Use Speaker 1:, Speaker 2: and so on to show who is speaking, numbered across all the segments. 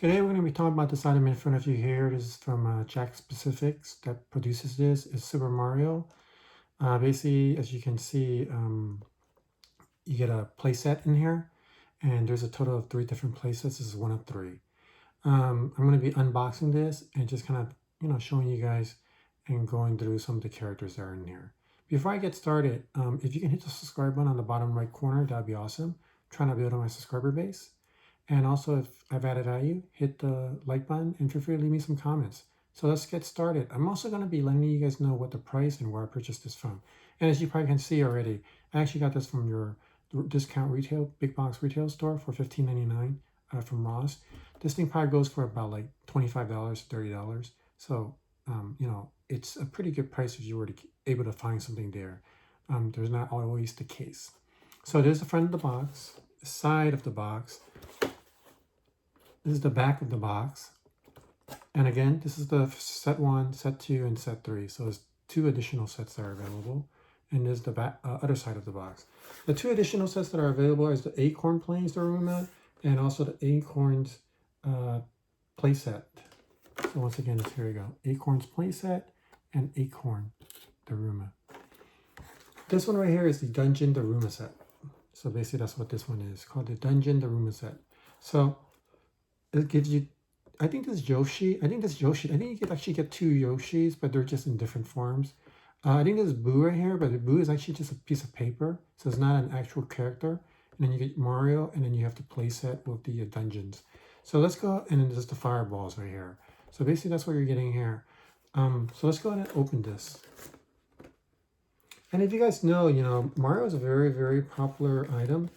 Speaker 1: Today we're going to be talking about this item in front of you here. This is from Jakks Specifics that produces this. It's Super Mario. Basically, as you can see, you get a playset in here, and there's a total of 3 different playsets. This is one of 3. I'm going to be unboxing this and just kind of, showing you guys and going through some of the characters that are in here. Before I get started, if you can hit the subscribe button on the bottom right corner, that'd be awesome. I'm trying to build on my subscriber base. And also, if I've added value, hit the like button and feel free to leave me some comments. So let's get started. I'm also going to be letting you guys know what the price and where I purchased this from. And as you probably can see already, I actually got this from your discount retail, big box retail store for $15.99 from Ross. This thing probably goes for about like $25, $30. So, it's a pretty good price if you were able to find something there. There's not always the case. So there's the front of the box, the side of the box. This is the back of the box. And again, this is the set 1, set 2, and set 3. So there's 2 additional sets that are available. And there's the back, other side of the box. The 2 additional sets that are available is the Acorn Planes Diorama and also the Acorns playset. So once again, here we go. Acorns playset and Acorn Diorama. This one right here is the Dungeon Diorama set. So basically that's what this one is, called the Dungeon Diorama set. So it gives you, I think you can actually get 2 Yoshis, but they're just in different forms. I think there's Boo right here, but the Boo is actually just a piece of paper, so it's not an actual character. And then you get Mario, and then you have to play set with the dungeons. So let's go, and then there's the fireballs right here. So basically that's what you're getting here. So let's go ahead and open this. And if you guys know, Mario is a very, very popular item.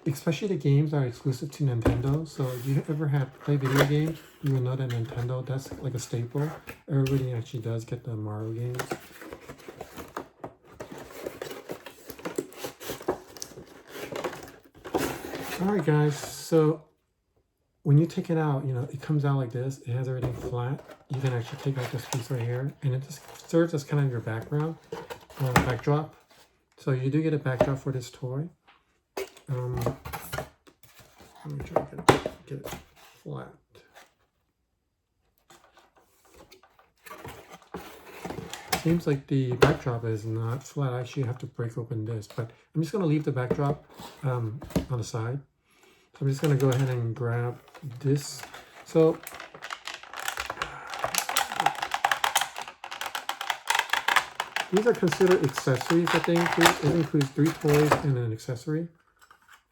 Speaker 1: Especially the games that are exclusive to Nintendo. So if you ever play video games, you will know that Nintendo, that's like a staple. Everybody actually does get the Mario games. Alright guys, so when you take it out, it comes out like this. It has everything flat. You can actually take out this piece right here, and it just serves as kind of your background, backdrop. So you do get a backdrop for this toy. Let me try to get it flat. Seems like the backdrop is not flat. I actually have to break open this, but I'm just going to leave the backdrop on the side. So I'm just going to go ahead and grab this. So these are considered accessories, I think. It includes 3 toys and an accessory.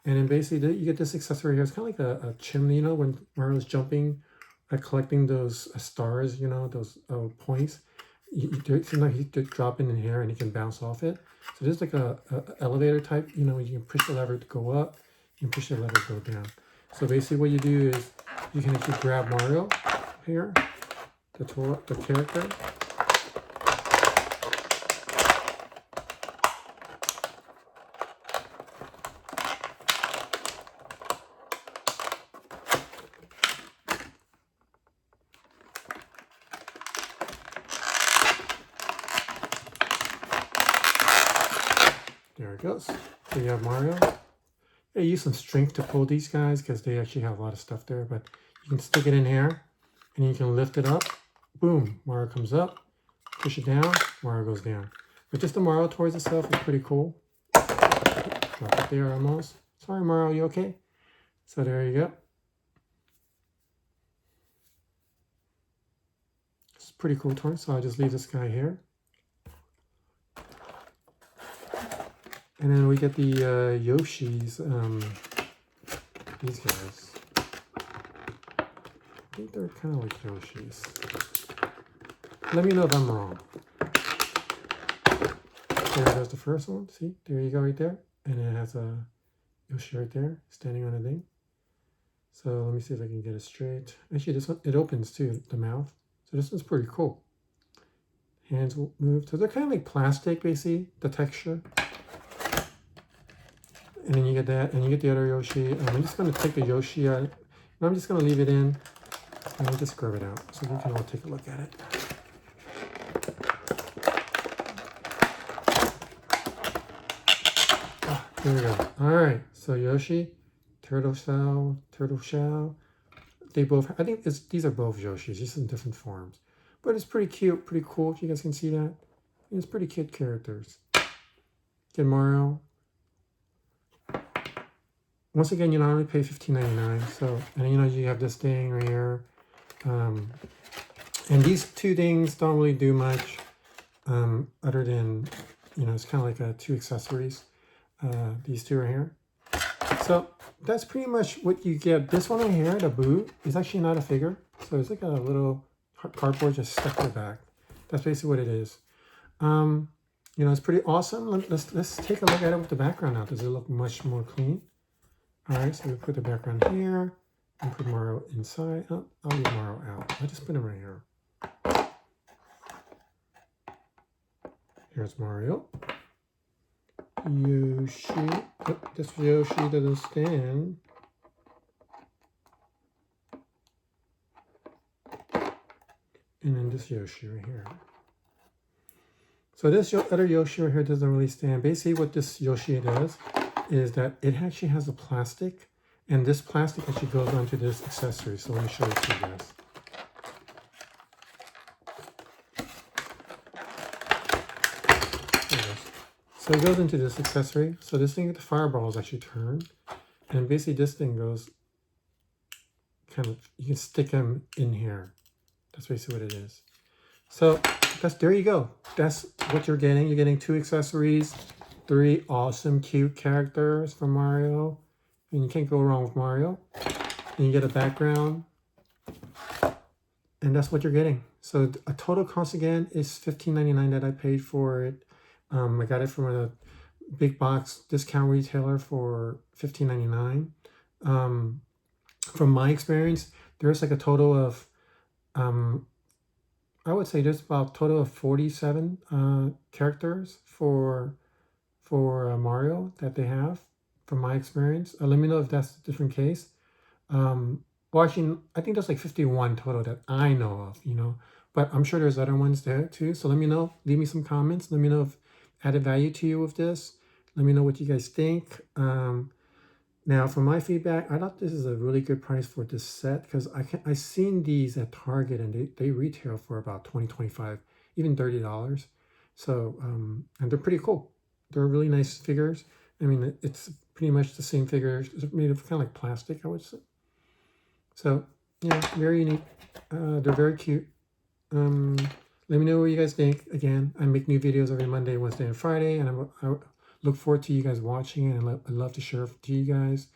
Speaker 1: And then basically you get this accessory here. It's kind of like a chimney, when Mario's jumping, collecting those stars, those points. Sometimes he could drop in here and he can bounce off it. So this is like a elevator type, you can push the lever to go up, you can push the lever to go down. So basically what you do is you can actually grab Mario here, the character. There it goes. So you have Mario. I use some strength to pull these guys because they actually have a lot of stuff there, but you can stick it in here and you can lift it up. Boom, Mario comes up. Push it down, Mario goes down. But just the Mario toys itself is pretty cool. Drop it there almost. Sorry Mario, you okay? So there you go. It's a pretty cool toy, so I'll just leave this guy here. And then we get the Yoshis, these guys. I think they're kind of like Yoshis. Let me know if I'm wrong. There goes the first one. See, there you go right there. And it has a Yoshi right there, standing on a thing. So let me see if I can get it straight. Actually, this one, it opens too, the mouth. So this one's pretty cool. Hands will move. So they're kind of like plastic, basically, the texture. And then you get that, and you get the other Yoshi. I'm just going to take the Yoshi out. And I'm just going to leave it in. And we'll just scrub it out so we can all take a look at it. There we go. All right, so Yoshi, turtle shell. They both, I think these are both Yoshis, just in different forms. But it's pretty cute, pretty cool, if you guys can see that. It's pretty cute characters. Get Mario. Once again, you only pay $15.99. So, and you have this thing right here. And these two things don't really do much other than, it's kind of like two accessories. These two right here. So that's pretty much what you get. This one right here, the boot, is actually not a figure. So it's like a little cardboard just stuck to the back. That's basically what it is. It's pretty awesome. Let's take a look at it with the background now. Does it look much more clean? All right, so we put the background here and put Mario inside. Oh, I'll leave Mario out. I'll just put him right here. Here's Mario. Yoshi. Oh, this Yoshi doesn't stand. And then this Yoshi right here. So this other Yoshi right here doesn't really stand. Basically what this Yoshi does is that it actually has a plastic, and this plastic actually goes onto this accessory. So let me show it to you guys. So it goes into this accessory. So this thing with the fireball is actually turned. And basically this thing goes you can stick them in here. That's basically what it is. So there you go. That's what you're getting. You're getting 2 accessories, 3 awesome, cute characters from Mario. And you can't go wrong with Mario. And you get a background. And that's what you're getting. So a total cost again is $15.99 that I paid for it. I got it from a big box discount retailer for $15.99. From my experience, there's like a total of, I would say there's about a total of 47 characters for Mario that they have, from my experience. Let me know if that's a different case. Well, actually, I think there's like 51 total that I know of, but I'm sure there's other ones there too. So let me know, leave me some comments. Let me know if added value to you with this. Let me know what you guys think. Now, for my feedback, I thought this is a really good price for this set, because I've seen these at Target and they retail for about $20, $25, even $30. So, and they're pretty cool. They're really nice figures. I mean, it's pretty much the same figures. It's made of kind of like plastic, I would say. So, yeah, very unique. They're very cute. Let me know what you guys think. Again, I make new videos every Monday, Wednesday, and Friday, and I look forward to you guys watching it, and I'd love to share it to you guys.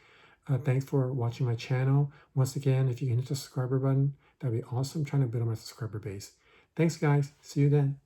Speaker 1: Thanks for watching my channel. Once again, if you can hit the subscriber button, that'd be awesome. I'm trying to build my subscriber base. Thanks, guys. See you then.